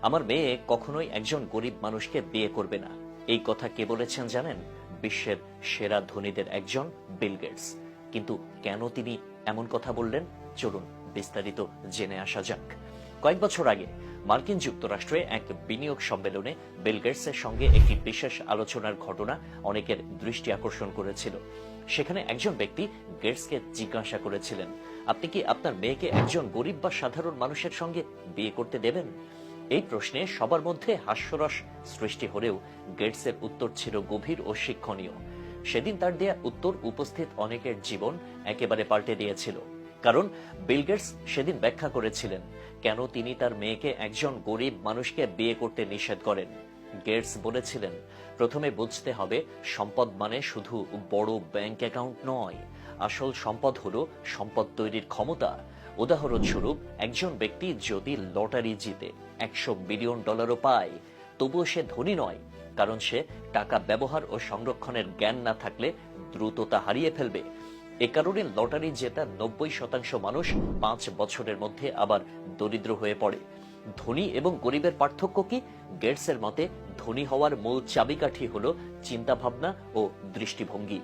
আমার মেয়ে কখনোই একজন গরিব মানুষকে বিয়ে করবে না। এই কথা কে বলেছেন জানেন? বিশ্বের সেরা ধনীদের একজন, বিল গেটস। কিন্তু কেন তিনি এমন কথা বললেন, চলুন বিস্তারিত জেনে আসা যাক। কয়েক বছর আগে মার্কিন যুক্তরাষ্ট্রে এক বিনিয়োগ সম্মেলনে বিল গেটসের সঙ্গে একটি বিশেষ আলোচনার ঘটনা অনেকের দৃষ্টি আকর্ষণ করেছিল। সেখানে একজন ব্যক্তি গেটসকে জিজ্ঞাসা করেছিলেন, আপনি কি আপনার মেয়েকে একজন গরিব বা সাধারণ মানুষের সঙ্গে বিয়ে করতে দেবেন? এই প্রশ্নে সবার মধ্যে হাস্যরস সৃষ্টি হলেও গেটসের উত্তর ছিল গভীর ও শিক্ষণীয়। সেদিন তার দেয়া উত্তর উপস্থিত অনেকের জীবন একেবারে পাল্টে দিয়েছিল। কারণ বিল গেটস সেদিন ব্যাখ্যা করেছিলেন কেন তিনি তার মেয়েকে একজন গরিব মানুষকে বিয়ে করতে নিষেধ করেন। গেটস বলেছিলেন, প্রথমে বুঝতে হবে সম্পদ মানে শুধু বড় ব্যাংক অ্যাকাউন্ট নয়, আসল সম্পদ হলো সম্পদ তৈরির ক্ষমতা। উদাহরণস্বরূপ, একজন ব্যক্তি যদি লটারি জিতে $100 বিলিয়ন পায়, তবুও সে ধনী নয়, কারণ সে টাকা ব্যবহার ও সংরক্ষণের জ্ঞান না থাকলে দ্রুত তা হারিয়ে ফেলবে। এ কারণে লটারি জেতা 90% মানুষ 5 বছরের মধ্যে আবার দরিদ্র হয়ে পড়ে। ধনী এবং গরিবের পার্থক্য কি? গেটসের মতে ধনী হওয়ার মূল চাবিকাঠি হলো চিন্তাভাবনা ও দৃষ্টিভঙ্গি।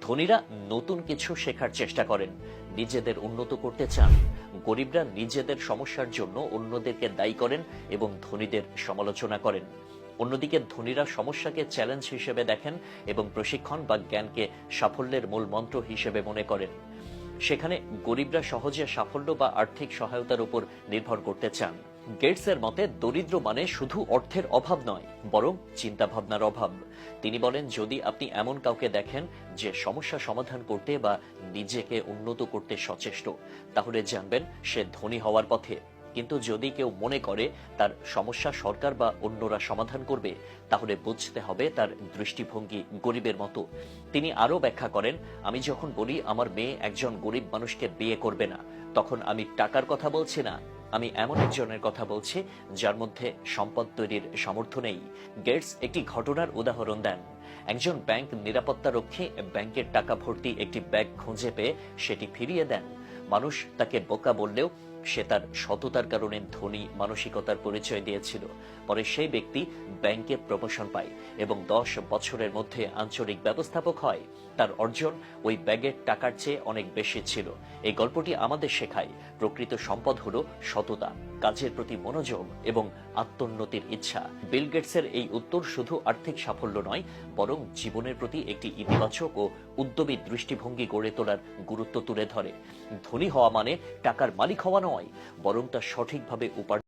ধনীরা নতুন কিছু শেখার চেষ্টা করেন, নিজেদের উন্নত করতে চান। গরিবরা নিজেদের সমস্যার জন্য অন্যদেরকে দায়ী করেন এবং ধনীদের সমালোচনা করেন। অন্যদিকে ধনীরা সমস্যাকে চ্যালেঞ্জ হিসেবে দেখেন এবং প্রশিক্ষণ বা জ্ঞানকে সাফল্যের মূল মন্ত্র হিসেবে মনে করেন। সেখানে গরিবরা সহজে সাফল্য বা আর্থিক সহায়তার উপর নির্ভর করতে চান। গেটসের মতে দরিদ্র মানে শুধু অর্থের অভাব নয়, বরং চিন্তাভাবনার অভাব। তিনি বলেন, যদি আপনি এমন কাউকে দেখেন যে সমস্যা সমাধান করতে বা নিজেকে উন্নত করতে সচেষ্ট, তাহলে জানবেন সে ধনী হওয়ার পথে। কিন্তু যদি কেউ মনে করে তার সমস্যা সরকার বা অন্যরা সমাধান করবে, তাহলে বুঝতে হবে তার দৃষ্টিভঙ্গি গরিবের মতো। তিনি আরো ব্যাখ্যা করেন, আমি যখন বলি আমার মেয়ে একজন গরিব মানুষকে বিয়ে করবে না, তখন আমি টাকার কথা বলছি না, আমি এমন একজনের কথা বলছি যার মধ্যে সম্পদ তৈরির সামর্থ্য নেই। গেটস একটি ঘটনার উদাহরণ দেন। একজন ব্যাংক নিরাপত্তারক্ষী ব্যাংকের টাকা ভর্তি একটি ব্যাগ খুঁজে পেয়ে সেটি ফিরিয়ে দেন। মানুষ তাকে বোকা বললেও সে তার সততার কারণে ধনী মানসিকতার পরিচয় দিয়েছিল। পরে সেই ব্যক্তি ব্যাংকে প্রমোশন পায় এবং 10 বছরের মধ্যে আঞ্চলিক ব্যবস্থাপক হয়। তার অর্জন ওই ব্যাগের টাকার চেয়ে অনেক বেশি ছিল। এই গল্পটি আমাদের শেখায়, প্রকৃত সম্পদ হলো সততা, কাজের প্রতি মনোযোগ এবং আত্মোন্নতির ইচ্ছা। বিল গেটসের এই উত্তর শুধু আর্থিক সাফল্য নয়, বরং জীবনের প্রতি একটি ইতিবাচক ও উদ্যমী দৃষ্টিভঙ্গি গড়ে তোলার গুরুত্ব তুলে ধরে। ধনী হওয়া মানে টাকার মালিক হওয়া নয়, বরং তা সঠিকভাবে উপার্জন